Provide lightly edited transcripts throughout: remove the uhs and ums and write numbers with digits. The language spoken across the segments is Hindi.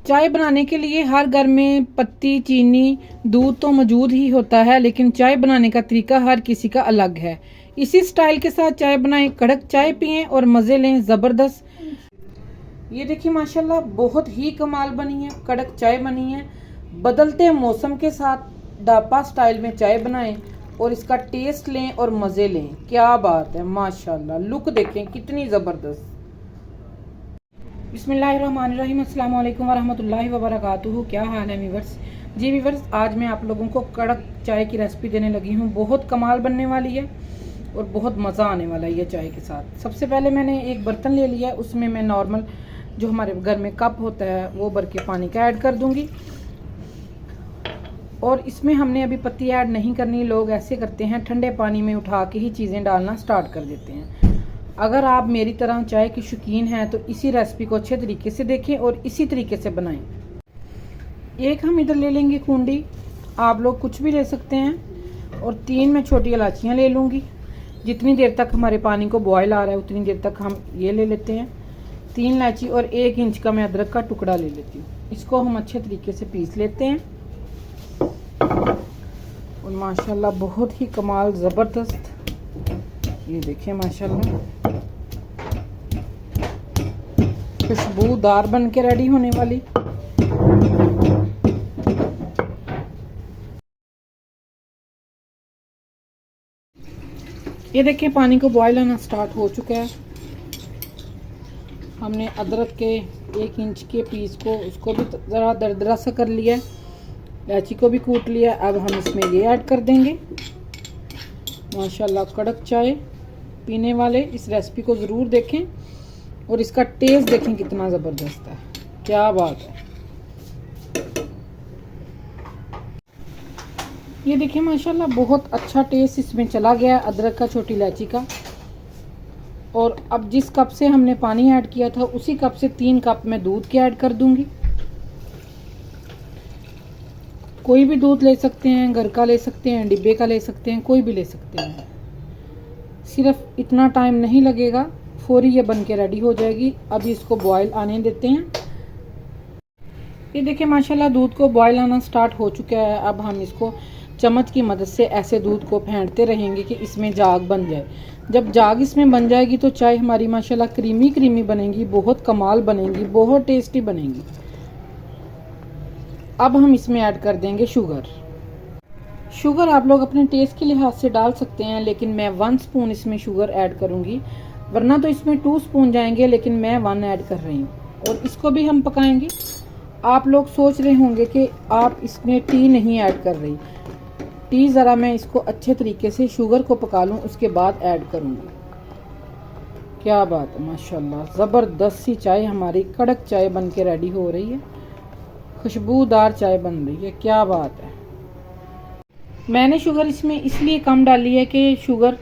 चाय बनाने के लिए हर घर में पत्ती, चीनी, दूध तो मौजूद ही होता है, लेकिन चाय बनाने का तरीका हर किसी का अलग है। इसी स्टाइल के साथ चाय बनाएं, कड़क चाय पिएं और मज़े लें ज़बरदस्त। ये देखिए माशाल्लाह बहुत ही कमाल बनी है, कड़क चाय बनी है। बदलते मौसम के साथ ढाबा स्टाइल में चाय बनाएं और इसका टेस्ट लें और मज़े लें। क्या बात है माशाल्लाह, लुक देखें कितनी ज़बरदस्त। बिस्मिल्लाहिर्रहमानिर्रहीम, अस्सलाम वालेकुम वरहमतुल्लाहि वबरकातुहू। क्या हाल है वीवर्स? जी वीवर्स, आज मैं आप लोगों को कड़क चाय की रेसिपी देने लगी हूँ। बहुत कमाल बनने वाली है और बहुत मज़ा आने वाला है ये चाय के साथ। सबसे पहले मैंने एक बर्तन ले लिया है, उसमें मैं नॉर्मल जो हमारे घर में कप होता है वो भर के पानी का ऐड कर दूँगी। और इसमें हमने अभी पत्ती ऐड नहीं करनी। लोग ऐसे करते हैं, ठंडे पानी में उठा के ही चीज़ें डालना स्टार्ट कर देते हैं। अगर आप मेरी तरह चाय के शौकीन हैं तो इसी रेसिपी को अच्छे तरीके से देखें और इसी तरीके से बनाएं। एक हम इधर ले लेंगे खूंडी, आप लोग कुछ भी ले सकते हैं। और 3 मैं छोटी इलायचियाँ ले लूँगी। जितनी देर तक हमारे पानी को बॉयल आ रहा है उतनी देर तक हम ये ले लेते हैं। 3 इलायची और 1 इंच का मैं अदरक का टुकड़ा ले लेती हूँ। इसको हम अच्छे तरीके से पीस लेते हैं। और माशाल्लाह बहुत ही कमाल ज़बरदस्त, ये देखिए माशाल्लाह खुशबूदार बन के रेडी होने वाली। ये देखिए पानी को बॉयल आना स्टार्ट हो चुका है। हमने अदरक के 1 इंच के पीस को उसको भी ज़रा दरदरा सा कर लिया है, इलायची को भी कूट लिया। अब हम इसमें ये ऐड कर देंगे। माशाल्लाह कड़क चाय पीने वाले इस रेसिपी को ज़रूर देखें और इसका टेस्ट देखें कितना ज़बरदस्त है। क्या बात है, ये देखिए माशाल्लाह बहुत अच्छा टेस्ट इसमें चला गया है अदरक का, छोटी इलायची का। और अब जिस कप से हमने पानी ऐड किया था उसी कप से 3 कप मैं दूध के ऐड कर दूंगी। कोई भी दूध ले सकते हैं, घर का ले सकते हैं, डिब्बे का ले सकते हैं, कोई भी ले सकते हैं। सिर्फ इतना टाइम नहीं लगेगा, फौरी ये बन के रेडी हो जाएगी। अब इसको बॉयल आने देते हैं। ये देखिए माशाल्लाह दूध को बॉयल आना स्टार्ट हो चुका है। अब हम इसको चम्मच की मदद से ऐसे दूध को फेंटते रहेंगे कि इसमें जाग बन जाए। जब जाग इसमें बन जाएगी तो चाय हमारी माशाल्लाह क्रीमी क्रीमी बनेगी, बहुत कमाल बनेगी, बहुत टेस्टी बनेगी। अब हम इसमें ऐड कर देंगे शुगर। शुगर आप लोग अपने टेस्ट के लिहाज से डाल सकते हैं, लेकिन मैं 1 स्पून इसमें शुगर ऐड करूंगी, वरना तो इसमें 2 स्पून जाएंगे, लेकिन मैं 1 ऐड कर रही हूँ। और इसको भी हम पकाएंगे। आप लोग सोच रहे होंगे कि आप इसमें टी नहीं ऐड कर रही। टी ज़रा मैं इसको अच्छे तरीके से शुगर को पका लूँ उसके बाद ऐड करूँगी। क्या बात है माशाल्लाह, ज़बरदस्त सी चाय हमारी कड़क चाय बन के रेडी हो रही है। खुशबूदार चाय बन रही है। क्या बात है। मैंने शुगर इसमें इसलिए कम डाली है कि शुगर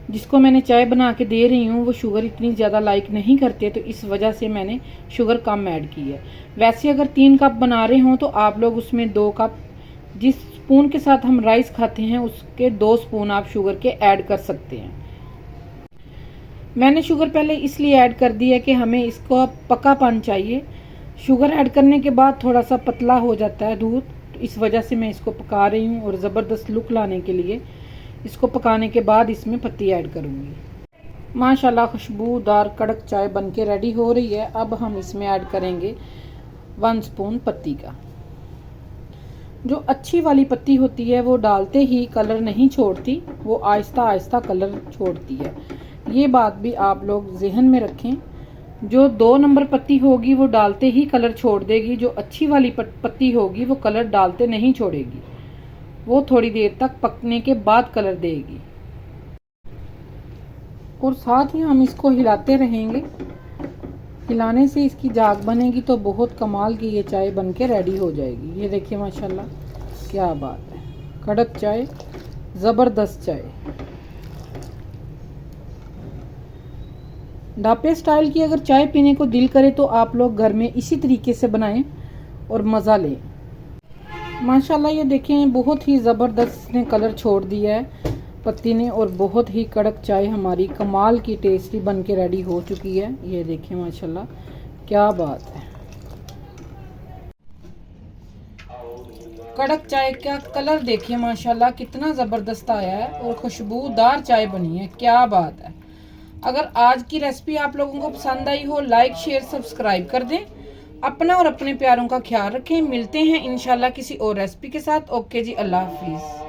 जिसको मैंने चाय बना के दे रही हूँ वो शुगर इतनी ज़्यादा लाइक नहीं करते, तो इस वजह से मैंने शुगर कम ऐड की है। वैसे अगर 3 कप बना रहे हों तो आप लोग उसमें 2 कप, जिस स्पून के साथ हम राइस खाते हैं उसके 2 स्पून आप शुगर के ऐड कर सकते हैं। मैंने शुगर पहले इसलिए ऐड कर दी है कि हमें इसको पकापन चाहिए। शुगर ऐड करने के बाद थोड़ा सा पतला हो जाता है दूध, तो इस वजह से मैं इसको पका रही हूँ। और ज़बरदस्त लुक लाने के लिए इसको पकाने के बाद इसमें पत्ती ऐड करूँगी। माशाल्लाह खुशबूदार कड़क चाय बन के रेडी हो रही है। अब हम इसमें ऐड करेंगे 1 स्पून पत्ती का। जो अच्छी वाली पत्ती होती है वो डालते ही कलर नहीं छोड़ती, वो आहिस्ता आहिस्ता कलर छोड़ती है। ये बात भी आप लोग जहन में रखें। जो 2 नंबर पत्ती होगी वो डालते ही कलर छोड़ देगी, जो अच्छी वाली पत्ती होगी वो कलर डालते नहीं छोड़ेगी, वो थोड़ी देर तक पकने के बाद कलर देगी। और साथ ही हम इसको हिलाते रहेंगे। हिलाने से इसकी जाग बनेगी तो बहुत कमाल की ये चाय बन के रेडी हो जाएगी। ये देखिए माशाल्लाह क्या बात है, कड़क चाय, ज़बरदस्त चाय। ढाबे स्टाइल की अगर चाय पीने को दिल करे तो आप लोग घर में इसी तरीके से बनाएं और मज़ा लें। माशाल्लाह ये देखें बहुत ही ज़बरदस्त ने कलर छोड़ दिया है पत्ती ने, और बहुत ही कड़क चाय हमारी कमाल की टेस्टी बन के रेडी हो चुकी है। ये देखें माशाल्लाह क्या बात है। कड़क चाय का कलर देखिए माशाल्लाह कितना ज़बरदस्त आया है और खुशबूदार चाय बनी है, क्या बात है। अगर आज की रेसिपी आप लोगों को पसंद आई हो, लाइक शेयर सब्सक्राइब कर दें। अपना और अपने प्यारों का ख्याल रखें। मिलते हैं इंशाल्लाह किसी और रेसिपी के साथ। ओके जी, अल्लाह हाफिज़।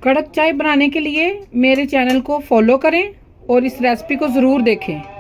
कड़क चाय बनाने के लिए मेरे चैनल को फॉलो करें और इस रेसिपी को ज़रूर देखें।